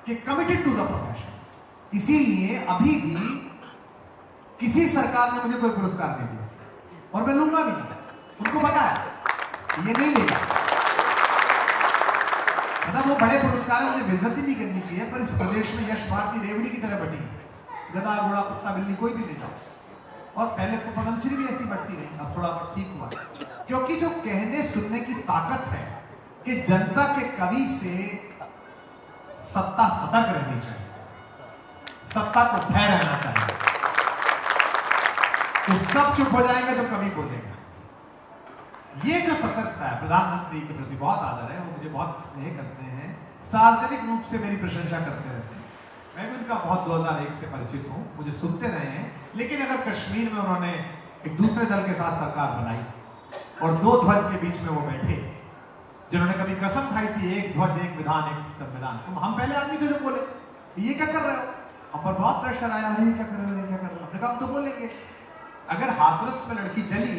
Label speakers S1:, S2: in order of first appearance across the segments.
S1: कि committed to the profession. इसीलिए अभी भी किसी सरकार ने मुझे कोई पुरस्कार नहीं दिया और मैं लूंगा भी नहीं। उनको पता है ये नहीं लेगा। मतलब वो बड़े पुरस्कार मुझे बेइज्जती नहीं करनी चाहिए, पर इस प्रदेश में यश भारती रेवड़ी की तरह बटी है। गधा घोड़ा कुत्ता बिल्ली कोई भी ले जाओ। और पहले तो पद्मश्री भी ऐसी बढ़ती रही, अब थोड़ा बहुत ठीक हुआ है। क्योंकि जो कहने सुनने की ताकत है कि जनता के कवि से सत्ता सतर्क रहनी चाहिए, सत्ता को भय रहना चाहिए कि सब चुप हो जाएंगे तो कवि बोलेगा। ये जो सतर्कता है, प्रधानमंत्री के प्रति बहुत आदर है, वो मुझे बहुत स्नेह करते हैं, सार्वजनिक रूप से मेरी प्रशंसा करते रहते हैं। मैं भी उनका बहुत 2001 से परिचित हूं, मुझे सुनते रहे हैं। लेकिन अगर कश्मीर में उन्होंने एक दूसरे दल के साथ सरकार बनाई और दो ध्वज के बीच में वो बैठे, जिन्होंने कभी कसम खाई थी एक ध्वज एक विधान एक संविधान, तो हम पहले आदमी थे जो बोले ये क्या कर रहे हो, हम पर बहुत प्रेशर आया, अरे क्या कर रहे हो, क्या कर रहे हो। हमने कहा हम तो बोलेंगे। अगर हाथरस में लड़की जली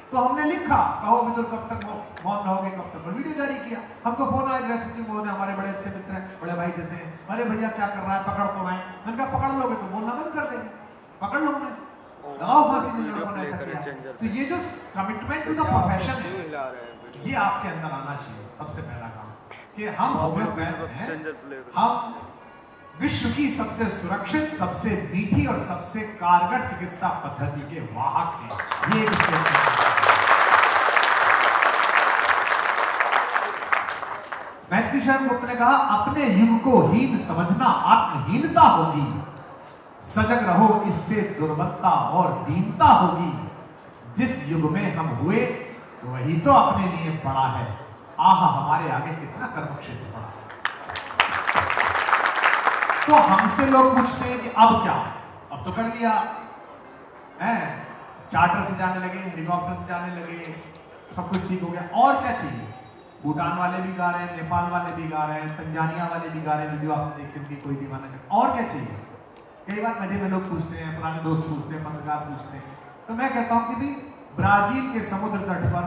S1: तो हमने लिखा कहो विदुर कब तक मौन रहोगे, कब तक, और वीडियो जारी किया। हमको फोन आया गृह सचिव महोदय, हमारे बड़े अच्छे मित्र हैं, बड़े भाई जैसे हैं, अरे भैया क्या कर रहा है, पकड़ तो रहे। मैंने कहा पकड़ लोगे तो बोलना बंद कर देंगे, पकड़ लो मैं लगाओ फांसी, जिन लोगों ने ऐसा किया। तो ये जो कमिटमेंट टू द प्रोफेशन है, ये आपके अंदर आना चाहिए। सबसे पहला काम कि हम होम्योपैथ हैं, हम विश्व की सबसे सुरक्षित, सबसे मीठी और सबसे कारगर चिकित्सा पद्धति के वाहक हैं। ये एक स्टेटमेंट। मैत्री शरण गुप्त ने कहा अपने युग को हीन समझना आत्महीनता होगी, सजग रहो इससे दुर्बलता और दीनता होगी। जिस युग में हम हुए वही तो अपने लिए बड़ा है, आह हमारे आगे कितना कर्म क्षेत्र पड़ा है। तो हमसे लोग पूछते हैं कि अब क्या, अब तो कर लिया है, चार्टर से जाने लगे, हेलीकॉप्टर से जाने लगे, सब कुछ ठीक हो गया, और क्या चाहिए। भूटान वाले भी गा रहे हैं, नेपाल वाले भी गा रहे हैं, तंजानिया वाले भी गा रहे हैं, वीडियो आपने देखी होगी, कोई दीवाना कर, और क्या चाहिए। कई बार मजे में लोग पूछते हैं, पुराने दोस्त पूछते हैं, पत्रकार पूछते हैं, तो मैं कहता हूं कि भी ब्राजील के समुद्र तट पर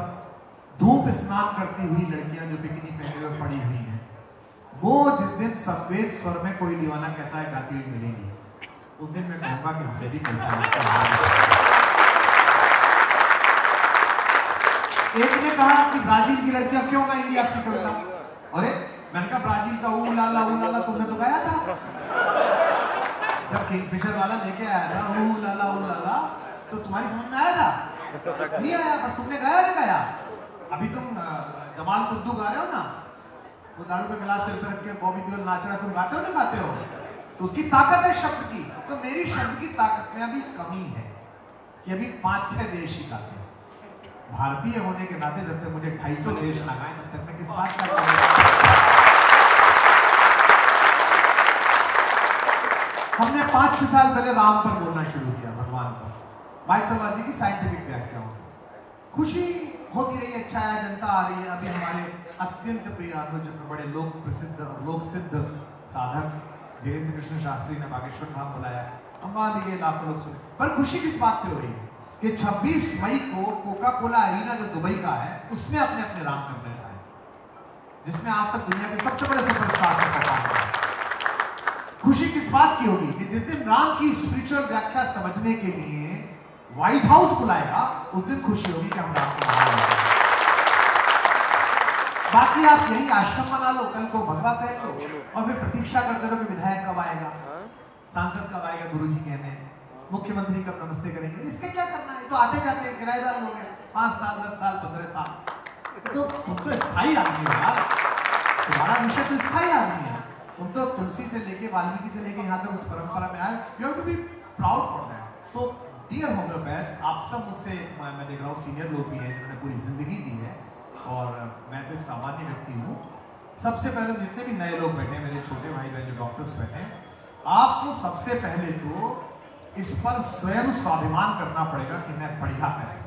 S1: धूप स्नान करती हुई लड़कियां जो बिकिनी पहने हुए पड़ी हुई हैं, वो जिस दिन सफेद स्वर में कोई दीवाना कहता है गाती हुई मिलेंगी, उस दिन मैं कहूंगा कि हमने भी कविता लिखी। एक ने कहा कि ब्राजील की लड़कियां क्यों गाएंगी आपकी कविता, अरे मैंने कहा ब्राजील का ऊ लाला तुमने तो गाया था जब किंगफिशर वाला लेके आया था, ऊ लाला तो तुम्हारी समझ में आया था, नहीं आया, पर तुमने गाया नहीं गाया। अभी तुम जमाल कुद्दू गा रहे हो ना, वो दारू का गिलास सिर पे रख के बॉबी देओल नाच रहा है, तुम गाते हो नहीं गाते हो, तो उसकी ताकत है शब्द की। तो मेरी शब्द की ताकत में अभी कमी है कि अभी 5-6 देश ही गाते हैं। भारतीय होने के नाते जब तक मुझे 250 देश लगाए तब तक मैं किस बात का। हमने 5-6 साल पहले राम पर बोलना शुरू किया, भगवान पर, माइथोलॉजी की साइंटिफिक व्याख्याओं से। खुशी होती रही, अच्छा है, जनता आ रही है। अभी हमारे अत्यंत प्रिय आलोचक, बड़े लोक प्रसिद्ध और लोक सिद्ध साधक धीरेन्द्र कृष्ण शास्त्री ने बागेश्वर धाम बुलाया, हम वहां भी गए, लाखों लोग सुने। पर खुशी किस बात पे हो रही है कि 26 मई को कोका कोला अरीना जो दुबई का है, उसमें अपने अपने राम करने आए, जिसमें आज तक दुनिया के सबसे बड़े सुपरस्टार ने परफॉर्म किया। खुशी किस बात की होगी कि जिस दिन राम की स्पिरिचुअल व्याख्या समझने के लिए व्हाइट हाउस बुलाएगा, उस दिन खुशी होगी कि हम राम को मना। बाकी आप यही आश्रम बना लो, कल को भगवा पहन लो और फिर प्रतीक्षा करते रहो कि विधायक कब आएगा, सांसद कब आएगा, गुरुजी कहने, मुख्यमंत्री कब नमस्ते करेंगे। इसके क्या करना है, तो आते जाते किराएदार लोग हैं, 5 साल 10 साल 15 साल। तो तुम तो स्थायी आदमी हो यार, तुम्हारा विषय तो स्थायी आदमी है। तुम तो तुलसी से लेके वाल्मीकि से लेके यहाँ तक उस परंपरा में आए, you have to be proud for that. तो डियर होम्योपैथ्स, आप सब मुझसे, मैं देख रहा हूँ सीनियर लोग भी हैं जिन्होंने पूरी जिंदगी दी है, और मैं तो एक सामान्य व्यक्ति हूँ। सबसे पहले जितने भी नए लोग बैठे, मेरे छोटे भाई बहन जो डॉक्टर्स बैठे, आपको सबसे पहले तो इस पर स्वयं स्वाभिमान करना पड़ेगा कि मैं बढ़िया पैथ